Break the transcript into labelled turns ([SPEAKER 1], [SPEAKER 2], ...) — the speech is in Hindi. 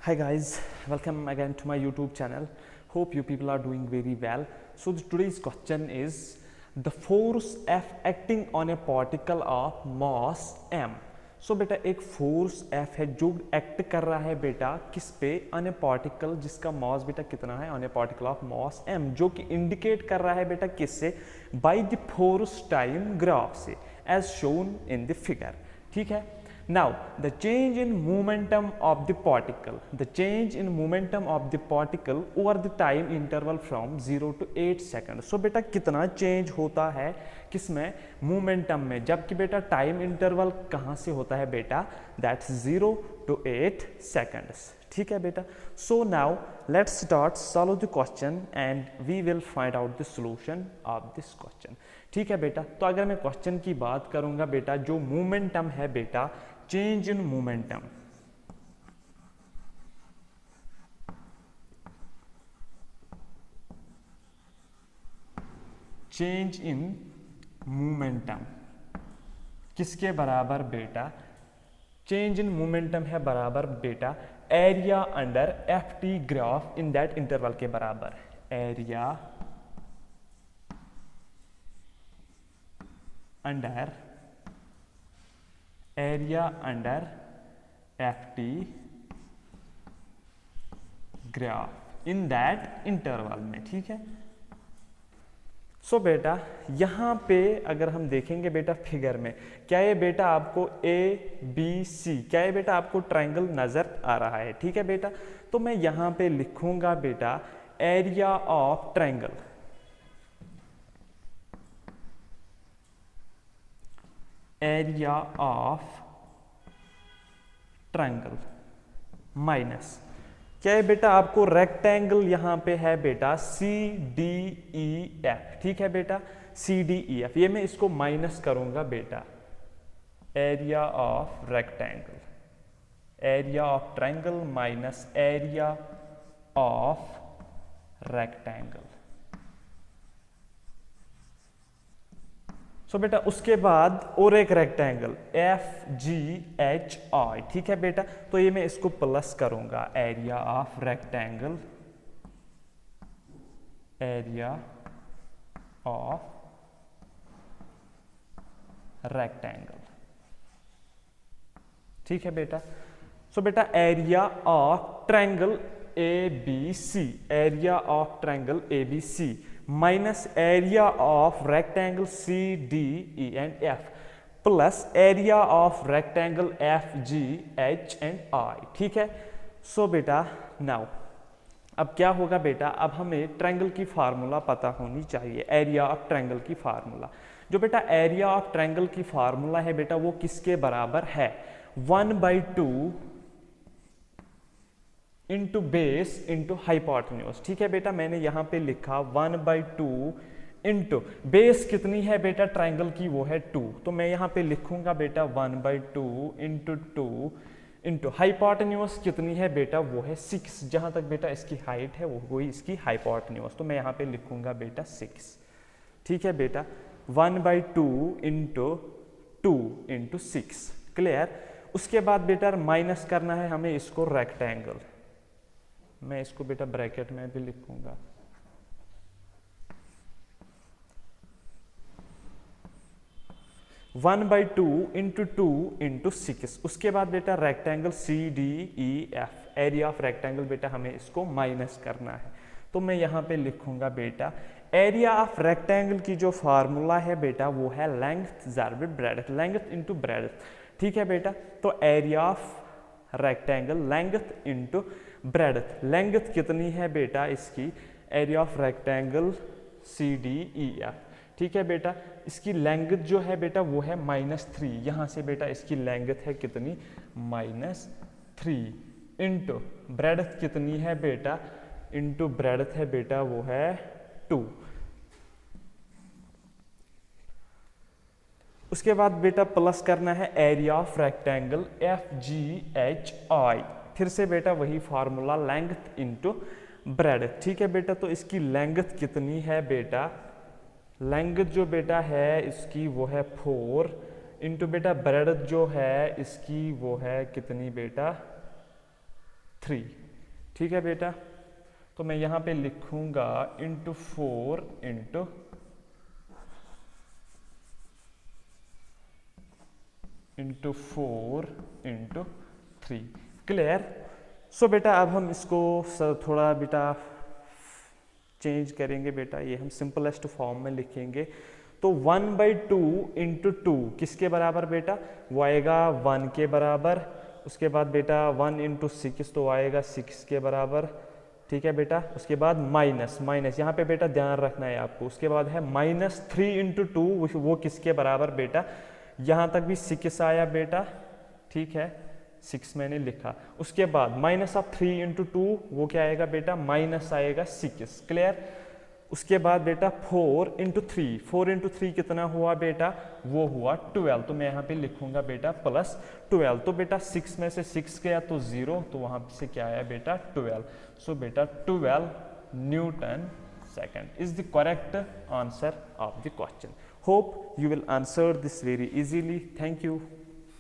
[SPEAKER 1] Hi guys, welcome again to my YouTube channel. Hope you people are doing very well. So today's question is the force F acting on a particle of mass m. So बेटा एक फोर्स F है जो एक्ट कर रहा है बेटा किस पे, ऑन ए पार्टिकल जिसका मास बेटा कितना है, on a particle of mass m, जो कि इंडिकेट कर रहा है बेटा किससे, by the force time graph से, as shown in the figure. ठीक है. Now the change in momentum of the particle, over the time interval from 0 to 8 seconds. So बेटा कितना चेंज होता है किसमें, मोमेंटम में, जबकि बेटा टाइम इंटरवल कहाँ से होता है बेटा, दैट्स 0 to 8 seconds. ठीक है बेटा. So now let's start solve the question and we will find out the solution of this question. ठीक है बेटा. तो अगर मैं क्वेश्चन की बात करूंगा बेटा, जो मोमेंटम है बेटा, change in momentum, change in momentum किसके बराबर बेटा, चेंज इन मोमेंटम है बराबर बेटा area under F T graph in that interval के बराबर, area under F T graph in that interval में. ठीक है. सो बेटा यहां पे अगर हम देखेंगे बेटा फिगर में, क्या ये बेटा आपको ए बी सी, क्या ये बेटा आपको ट्रायंगल नजर आ रहा है. ठीक है बेटा. तो मैं यहां पे लिखूंगा बेटा area of triangle, area of triangle minus, क्या है बेटा आपको रेक्टेंगल यहां पे है बेटा सी डी ई एफ. ठीक है बेटा, सी डी ई एफ, ये मैं इसको माइनस करूंगा बेटा area of rectangle, area of triangle minus area of rectangle. So बेटा उसके बाद और एक rectangle F G H I. ठीक है बेटा. तो ये मैं इसको प्लस करूंगा area of rectangle, area of rectangle. ठीक है बेटा. सो बेटा area of triangle A B C, area of triangle A B C minus area of rectangle C D E and F plus area of rectangle F G H and I. ठीक है. सो बेटा नाउ अब क्या होगा बेटा, अब हमें ट्रायंगल की फार्मूला पता होनी चाहिए, एरिया ऑफ ट्रायंगल की फार्मूला. जो बेटा एरिया ऑफ ट्रायंगल की फार्मूला है बेटा वो किसके बराबर है, 1/2 इंटू बेस इंटू हाइपोटेन्यूज. ठीक है बेटा. मैंने यहां पे लिखा 1/2 इंटू बेस कितनी है बेटा ट्रायंगल की, वो है 2. तो मैं यहां पे लिखूंगा बेटा 1/2 इंटू 2 इंटू हाइपोटेन्यूज कितनी है बेटा, वो है 6. जहां तक बेटा इसकी हाइट है वो वही इसकी हाइपोटेन्यूज, तो मैं यहां पे लिखूंगा बेटा 6. ठीक है बेटा. 1/2 इंटू 2 इंटू 6. क्लियर. उसके बाद बेटा माइनस करना है हमें इसको रेक्टेंगल, मैं इसको बेटा ब्रैकेट में भी लिखूंगा 1/2 इंटू 2 इंटू 6. उसके बाद बेटा rectangle C D E F, area of rectangle बेटा हमें इसको माइनस करना है, तो मैं यहां पे लिखूंगा बेटा एरिया ऑफ रेक्टेंगल की जो फार्मूला है बेटा वो है लेंथ ज़ार ब्रेडथ, लेंथ इंटू ब्रेडथ. ठीक है बेटा. तो area of rectangle length into breadth, length कितनी है बेटा इसकी, area of rectangle C D E F. ठीक है बेटा. इसकी लेंथ जो है बेटा वो है -3, यहां से बेटा इसकी लेंथ है कितनी, -3 इंटू ब्रेडथ कितनी है बेटा, इंटू ब्रेडथ है बेटा वो है 2. उसके बाद बेटा प्लस करना है area of rectangle F G H आई, फिर से बेटा वही फार्मूला लेंथ इंटू ब्रेडथ. ठीक है बेटा. तो इसकी लेंथ कितनी है बेटा, लेंथ जो बेटा है इसकी वो है 4 इंटू बेटा ब्रेडथ जो है इसकी वो है कितनी बेटा 3। ठीक है बेटा, तो मैं यहाँ पे लिखूंगा इंटू 4 इंटू 3। क्लियर। सो बेटा अब हम इसको थोड़ा बेटा चेंज करेंगे बेटा, ये हम सिंपलेस्ट फॉर्म में लिखेंगे। तो 1/2 इंटू 2 किसके बराबर बेटा, वो आएगा 1 के बराबर। उसके बाद बेटा 1 इंटू 6 तो आएगा 6 के बराबर। ठीक है बेटा, उसके बाद माइनस यहाँ पे बेटा ध्यान रखना है आपको। उसके बाद है -3 इंटू 2, वो किसके बराबर बेटा, यहाँ तक भी 6 आया बेटा। ठीक है, 6 मैंने लिखा। उसके बाद -3 इंटू 2 वो क्या आएगा बेटा, माइनस आएगा 6। क्लियर। उसके बाद बेटा 4 इंटू 3 कितना हुआ बेटा, वो हुआ 12। तो मैं यहाँ पे लिखूंगा बेटा +12। तो बेटा 6 में से 6 गया तो 0, तो वहाँ से क्या आया बेटा 12। सो बेटा 12 Newton second is the correct answer of the question. Hope you will answer this very easily. Thank you.